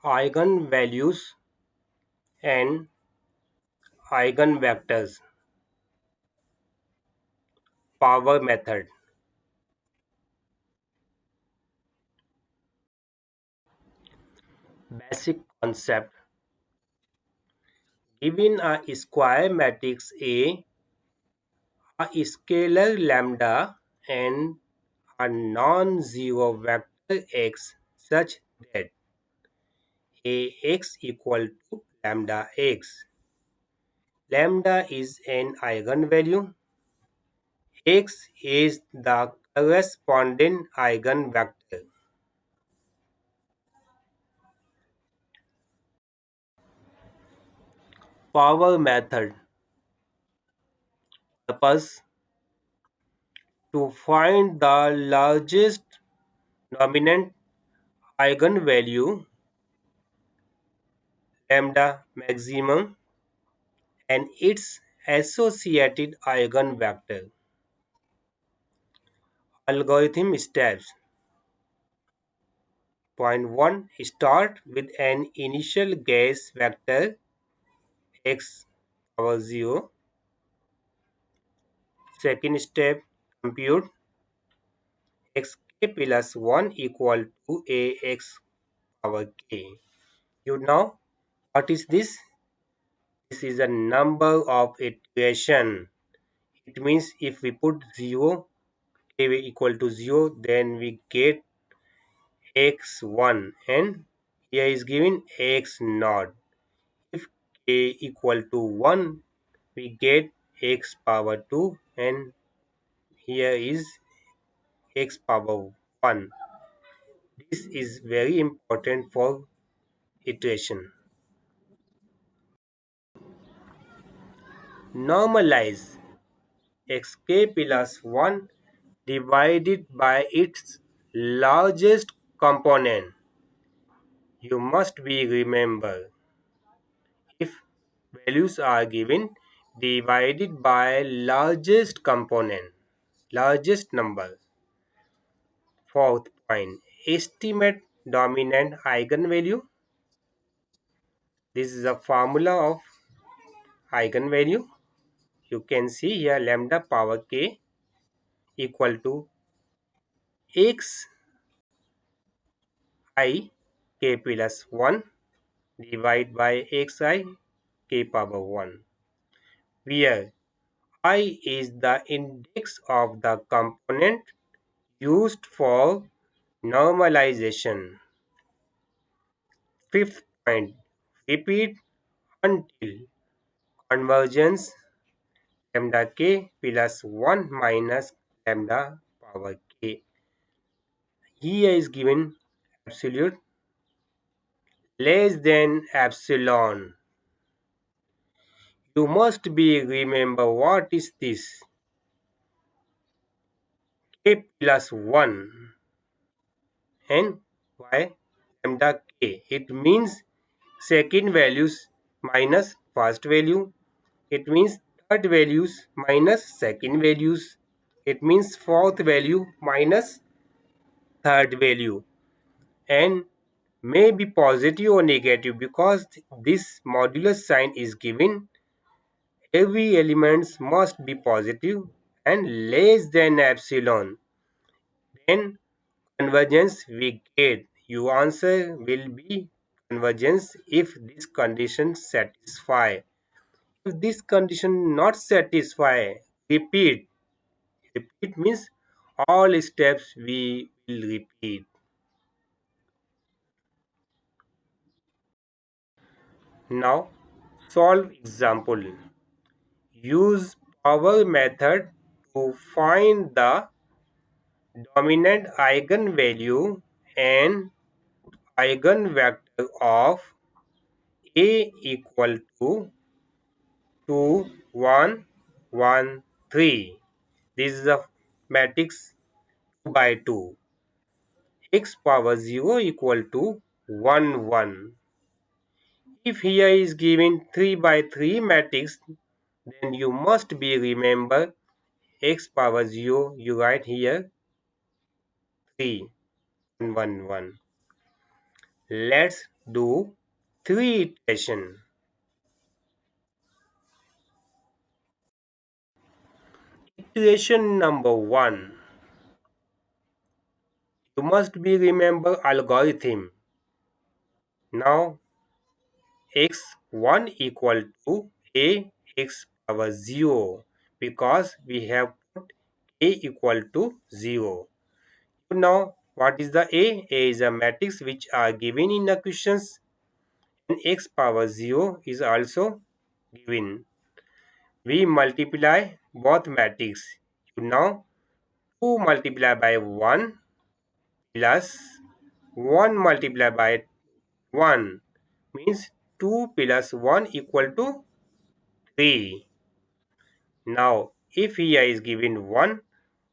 eigenvalues and eigenvectors. Power method. Basic concept. Given a square matrix a scalar lambda, and a non-zero vector x such that Ax equal to lambda x. Lambda is an eigenvalue. X is the corresponding eigenvector. Power method. Purpose: to find the largest dominant eigenvalue, lambda maximum, and its associated eigenvector. Algorithm steps. Point 1. Start with an initial guess vector x power 0. Second step, compute xk plus 1 equal to ax power k. You know what is this? This is a number of iteration. It means if we put 0, k equal to 0, then we get x1, and here is given x naught. If k equal to 1, we get x power 2, and here is x power 1. This is very important for iteration. Normalize xk plus 1 divided by its largest component. You must be remember, if values are given, divided by largest component, largest number. Fourth point, estimate dominant eigenvalue. This is a formula of eigenvalue. You can see here lambda power k equal to x I k plus 1 divided by xi k power 1, where I is the index of the component used for normalization. Fifth point, repeat until convergence lambda k plus 1 minus lambda power k. Here is given absolute less than epsilon. You must be remember what is this k plus 1 and why lambda k. It means second values minus first value. It means third values minus second values. It means fourth value minus third value, and may be positive or negative because this modulus sign is given. Every element must be positive and less than epsilon. Then convergence we get. Your answer will be convergence if this condition satisfy. If this condition not satisfy, repeat. Repeat means all steps we will repeat. Now solve example. Use power method to find the dominant eigenvalue and eigenvector of A equal to 2, 1, 1, 3. This is a matrix 2 by 2. X power 0 equal to 1, 1. If here is given 3 by 3 matrix, then you must be remember x power 0, you write here 3, 1, 1, 1. Let's do three iteration. Iteration number 1. You must be remember algorithm. Now x1 equal to a x power 0 because we have put a equal to 0. Now what is the a? A is a matrix which are given in the questions, and x power 0 is also given. We multiply both matrix. Now 2 multiplied by 1 plus 1 multiplied by 1 means 2 plus 1 equal to 3. Now if here is given 1,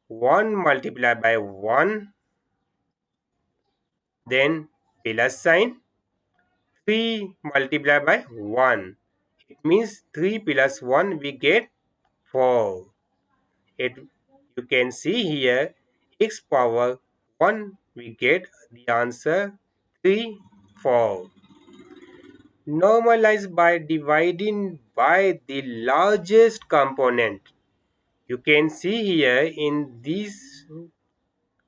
1 multiplied by 1, then plus sign, 3 multiplied by 1. It means 3 plus 1 we get 4. It, you can see here x power 1 we get the answer 3, 4. Normalize by dividing by the largest component. You can see here in this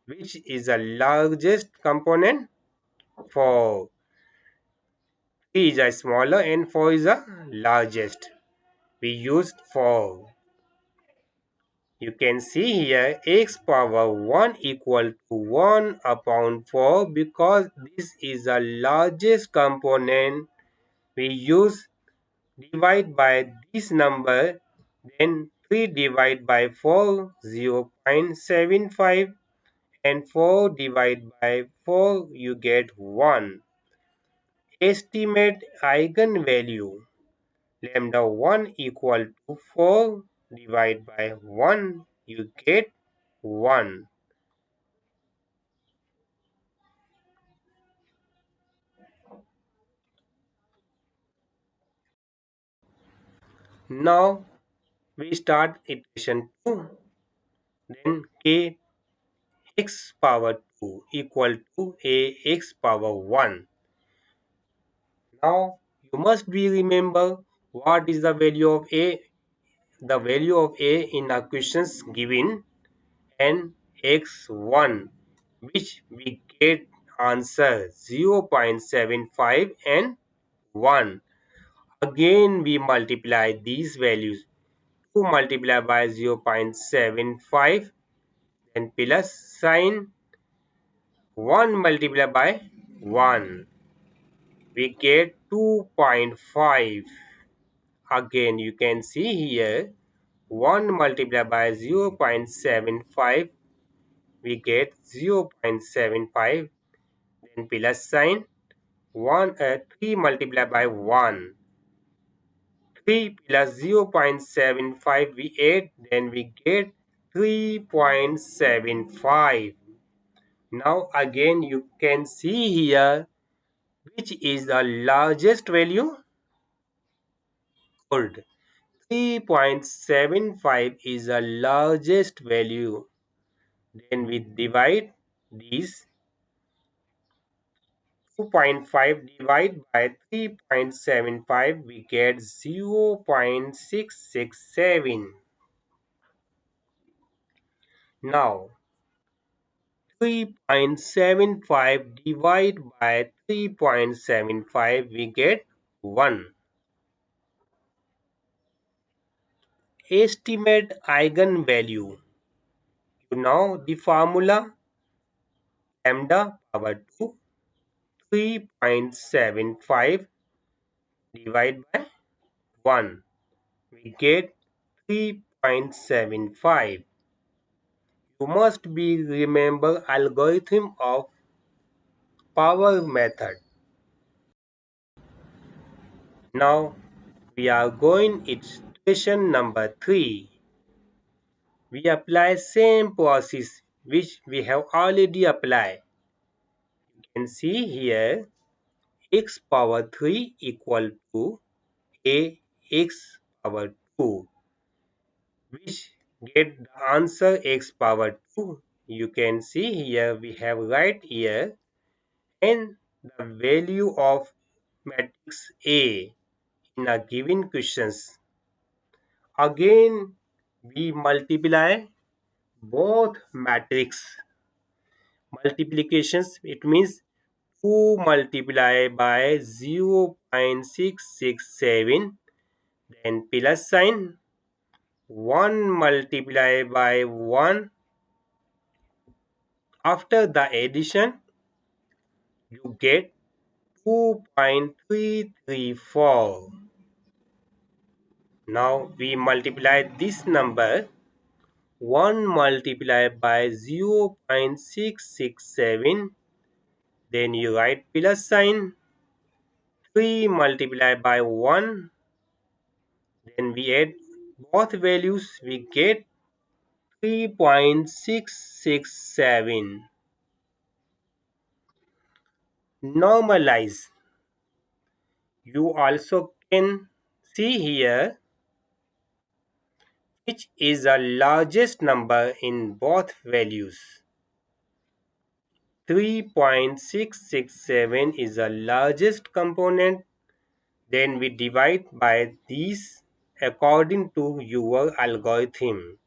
which is the largest component. 4. 3 is a smaller and 4 is the largest. We used 4. You can see here x power 1 equal to 1 upon 4 because this is the largest component. We use divide by this number, then 3 divide by 4 0.75 and 4 divide by 4 you get 1. Estimate eigenvalue lambda 1 equal to 4 divide by 1 you get 1. Now we start iteration 2, then k x power 2 equal to a x power 1. Now you must be remember what is the value of a. The value of a in our questions given and x1 which we get answer 0.75 and 1. Again we multiply these values. 2 multiplied by 0.75 and plus sign, 1 multiplied by 1. We get 2.5. Again you can see here 1 multiplied by 0.75 we get 0.75, then plus sign, 3 multiplied by 1. 3 plus 0.75 we add, then we get 3.75. Now again you can see here which is the largest value. Good. 3.75 is the largest value. Then we divide these. 2.5 divided by 3.75 we get 0.667. Now 3.75 divided by 3.75 we get 1. Estimate eigenvalue. You know the formula lambda power 2 3.75 divided by 1. We get 3.75. You must be remember algorithm of power method. Now we are going iteration number 3. We apply same process which we have already applied. You can see here x power 3 equal to a x power 2 which get the answer x power 2. You can see here we have right here, and the value of matrix A in a given questions. Again, we multiply both matrix. Multiplications, it means 2 multiplied by 0.667, then plus sign, 1 multiplied by 1. After the addition, you get 2.334. Now we multiply this number, 1 multiplied by 0.667, then you write plus sign, 3 multiplied by 1, then we add both values, we get 3.667. Normalize. You also can see here which is the largest number in both values. 3.667 is the largest component. Then we divide by these according to your algorithm.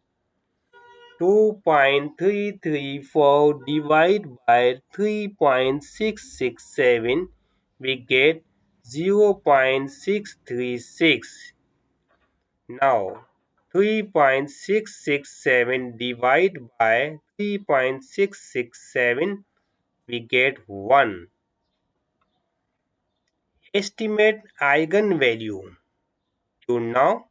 2.334 divided by 3.667, we get 0.636. Now 3.667 divided by 3.667, we get 1. Estimate eigenvalue. So now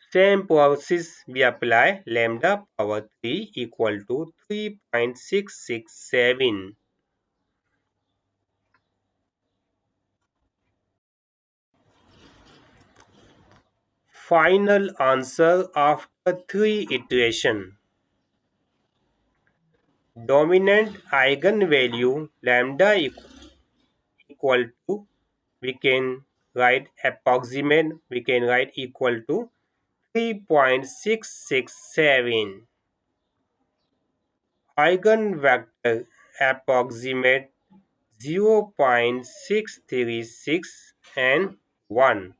same process we apply, lambda power 3 equal to 3.667. Final answer after 3 iteration. Dominant eigenvalue lambda equal to, we can write approximate, we can write equal to 3.667. Eigenvector approximate 0.636 and 1.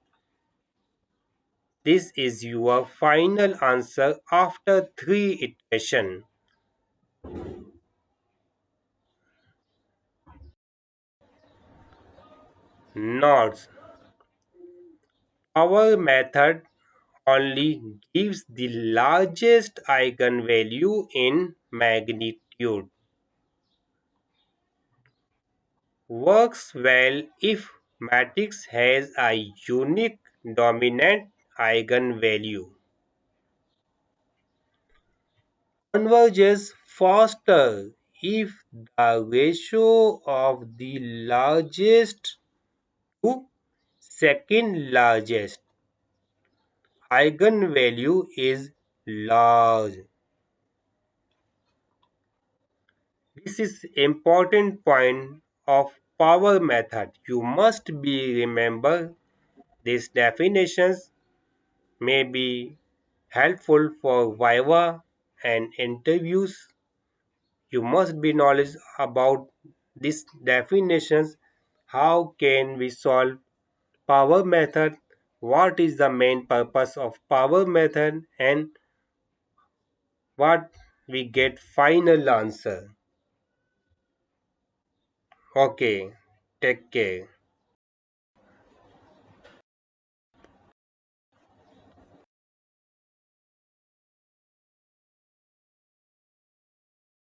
This is your final answer after 3 iterations. Notes. Our method only gives the largest eigenvalue in magnitude. Works well if matrix has a unique dominant eigenvalue. Converges faster if the ratio of the largest to second largest eigenvalue is large. This is important point of power method. You must be remember these definitions may be helpful for viva and interviews. You must be knowledge about these definitions. How can we solve power method? What is the main purpose of power method and what we get final answer? Okay, take care.